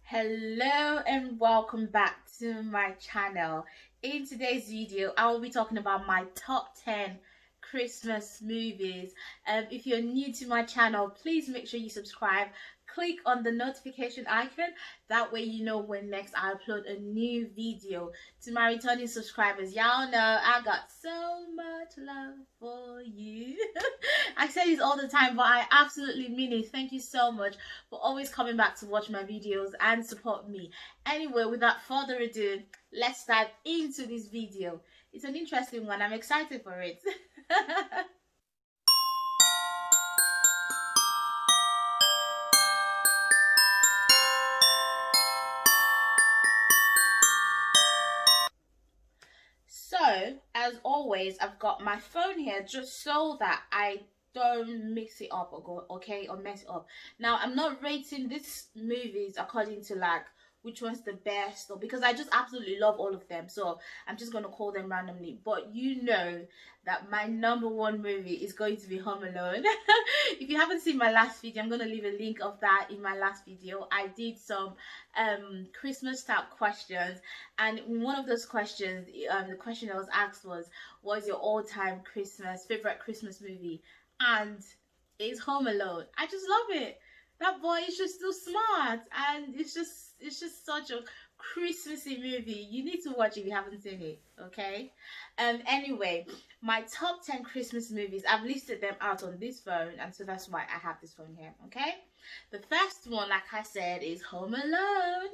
Hello and welcome back to my channel. In today's video I will be talking about my top 10 Christmas movies. If you're new to my channel, please make sure you subscribe, click on the notification icon, that way you know when next I upload a new video. To my returning subscribers, y'all know I got so much love for you. I say this all the time, but I absolutely mean it. Thank you so much for always coming back to watch my videos and support me. Anyway, without further ado, let's dive into this video. It's an interesting one. I'm excited for it. So, as always, I've got my phone here just so that I don't mix it up or mess it up. Now, I'm not rating these movies according to like which one's the best, or because I just absolutely love all of them, so I'm just gonna call them randomly. But you know that my number one movie is going to be Home Alone. If you haven't seen my last video, I'm gonna leave a link of that in my last video. I did some Christmas type questions, and in one of those questions, the question I was asked was, what's your all-time favorite Christmas movie? And it's Home Alone. I just love it. That boy is just so smart, and it's just such a Christmassy movie. You need to watch it if you haven't seen it, okay? Anyway, my top 10 Christmas movies, I've listed them out on this phone, and so that's why I have this phone here, okay? The first one, like I said, is Home Alone.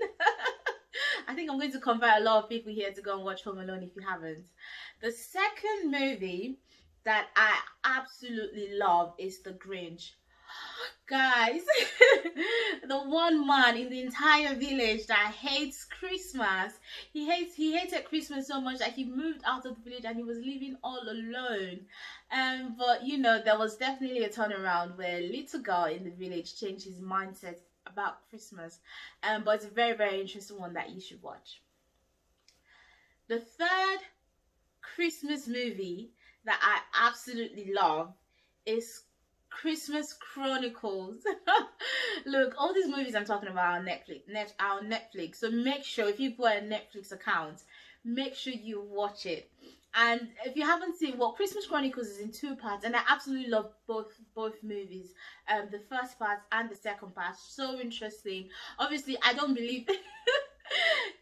I think I'm going to convert a lot of people here to go and watch Home Alone if you haven't. The second movie that I absolutely love is The Grinch. Guys, the one man in the entire village that hates Christmas. He hated Christmas so much that he moved out of the village and he was living all alone. But you know, there was definitely a turnaround where a little girl in the village changed his mindset about Christmas. But it's a very, very interesting one that you should watch. The third Christmas movie that I absolutely love is Christmas Chronicles. Look, all these movies I'm talking about are Netflix. So make sure, if you've got a Netflix account, make sure you watch it. And if you haven't seen, well, Christmas Chronicles is in 2 parts, and I absolutely love both movies. The first part and the second part, so interesting. Obviously, I don't believe.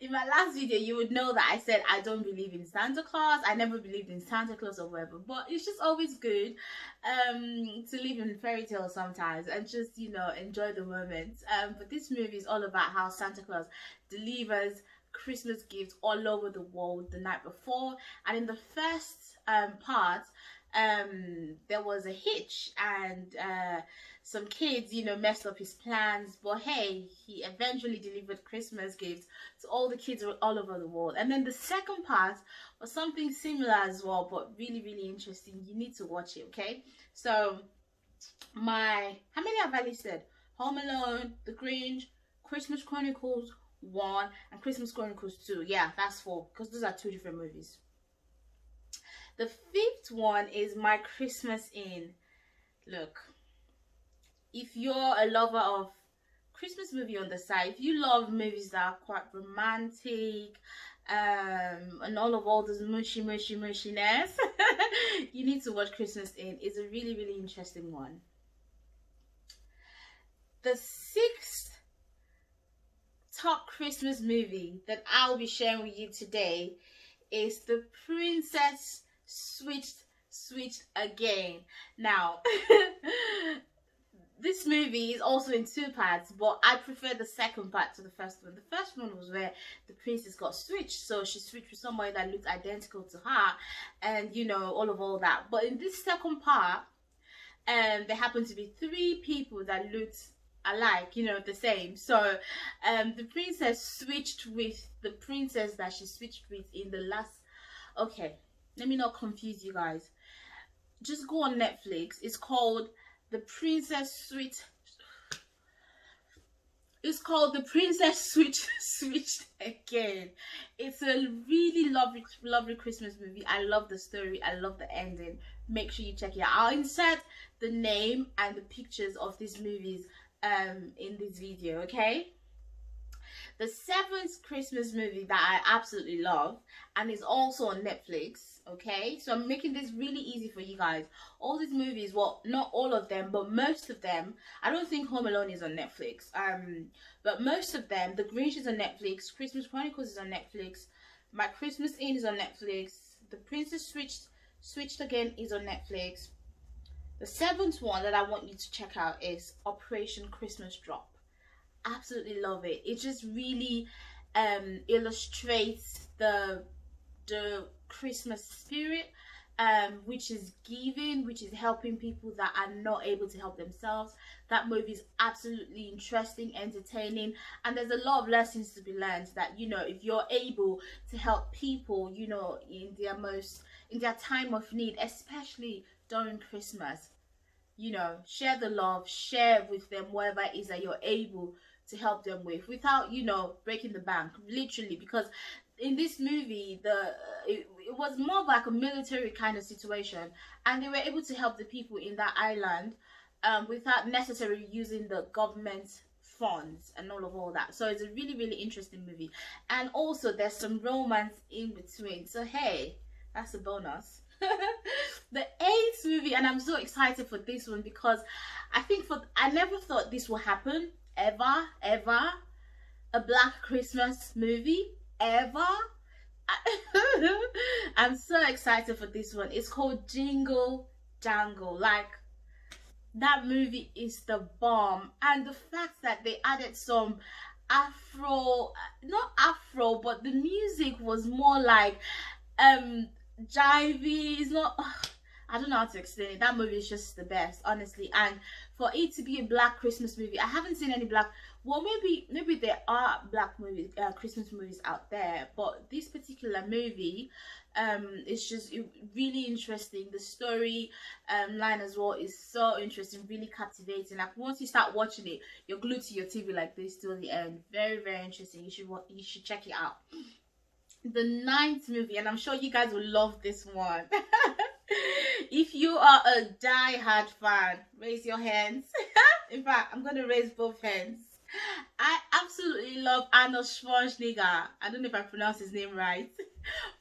In my last video, you would know that I said I don't believe in Santa Claus. I never believed in Santa Claus or whatever, but it's just always good to live in fairy tales sometimes and just, you know, enjoy the moment. But this movie is all about how Santa Claus delivers Christmas gifts all over the world the night before. And in the first part, there was a hitch, and some kids, you know, messed up his plans, but hey, he eventually delivered Christmas gifts to all the kids all over the world. And then the second part was something similar as well, but really, really interesting. You need to watch it, okay? So how many have I listed? Home Alone, The Grinch, Christmas Chronicles 1, and Christmas Chronicles 2. Yeah, that's 4, because those are 2 different movies. The 5th one is My Christmas Inn. Look, if you're a lover of Christmas movie on the side, if you love movies that are quite romantic, and all this mushiness, you need to watch Christmas Inn. It's a really, really interesting one. The 6th top Christmas movie that I'll be sharing with you today is The Princess Switched Again. Now, this movie is also in 2 parts, but I prefer the second part to the first one. The first one was where the princess got switched, so she switched with somebody that looked identical to her, and you know, all that. But in this second part, there happened to be 3 people that looked alike, you know, the same. So the princess switched with the princess that she switched with in the last. Okay, let me not confuse you guys. Just go on Netflix. It's called The Princess Switched Again. It's a really lovely Christmas movie. I love the story. I love the ending. Make sure you check it out. I'll insert the name and the pictures of these movies in this video, okay? The seventh Christmas movie that I absolutely love, and is also on Netflix. Okay, so I'm making this really easy for you guys. All these movies, well, not all of them, but most of them. I don't think Home Alone is on Netflix. But most of them, The Grinch is on Netflix. Christmas Chronicles is on Netflix. My Christmas Inn is on Netflix. The Princess Switched Again is on Netflix. The seventh one that I want you to check out is Operation Christmas Drop. Absolutely love it. It just really illustrates the Christmas spirit, which is giving, which is helping people that are not able to help themselves. That movie is absolutely interesting, entertaining, and there's a lot of lessons to be learned, that, you know, if you're able to help people, you know, in their time of need, especially during Christmas, you know, share the love, share with them whatever it is that you're able to help them with, without, you know, breaking the bank, literally. Because in this movie, it was more like a military kind of situation, and they were able to help the people in that island without necessarily using the government funds and all that. So it's a really, really interesting movie, and also there's some romance in between, so hey, that's a bonus. The eighth movie, and I'm so excited for this one, because I never thought this would happen, ever, a Black Christmas movie, ever. I'm so excited for this one. It's called Jingle Jungle. Like, that movie is the bomb, and the fact that they added some not Afro, but the music was more like jivey. It's not, I don't know how to explain it. That movie is just the best, honestly. And for it to be a Black Christmas movie, I haven't seen any Black, well, maybe there are Black movies, Christmas movies out there, but this particular movie, it's just really interesting. The story line as well is so interesting, really captivating. Like, once you start watching it, you're glued to your TV like this till the end. Very, very interesting. You should check it out. The ninth movie, and I'm sure you guys will love this one. If you are a die-hard fan, raise your hands. In fact, I'm gonna raise both hands. I absolutely love Arnold Schwarzenegger. I don't know if I pronounced his name right,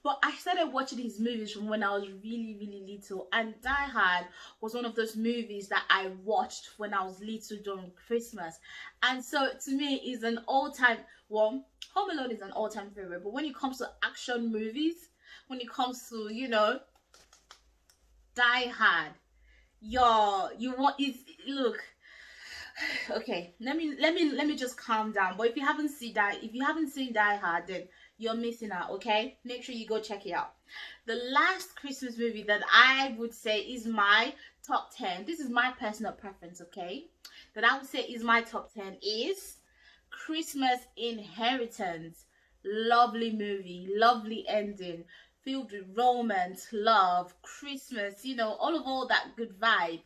but I started watching his movies from when I was really, really little, and Die Hard was one of those movies that I watched when I was little during Christmas. And so to me, is an all-time, well, Home Alone is an all-time favorite, but when it comes to action movies, when it comes to, you know, Die Hard, look, okay, let me just calm down. But if you haven't seen Die Hard, then you're missing out. Okay, make sure you go check it out. The last Christmas movie that I would say is my top 10, this is my personal preference, okay, that I would say is my top 10 is Christmas Inheritance. Lovely movie, lovely ending, filled with romance, love, Christmas, you know, all that good vibe.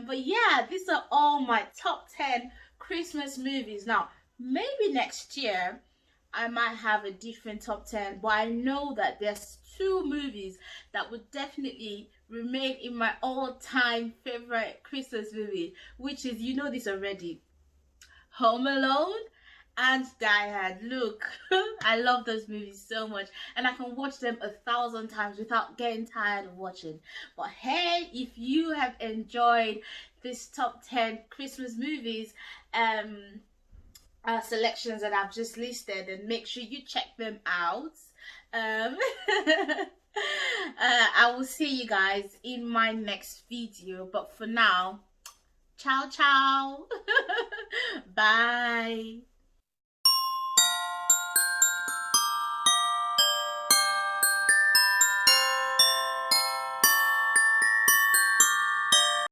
But yeah, these are all my top 10 Christmas movies. Now, maybe next year I might have a different top 10, but I know that there's two movies that would definitely remain in my all-time favorite Christmas movie, which is, you know this already, Home Alone and Die Hard. Look, I love those movies so much, and I can watch them 1,000 times without getting tired of watching. But hey, if you have enjoyed this top 10 Christmas movies selections that I've just listed, then make sure you check them out. I will see you guys in my next video, but for now, ciao ciao. Bye.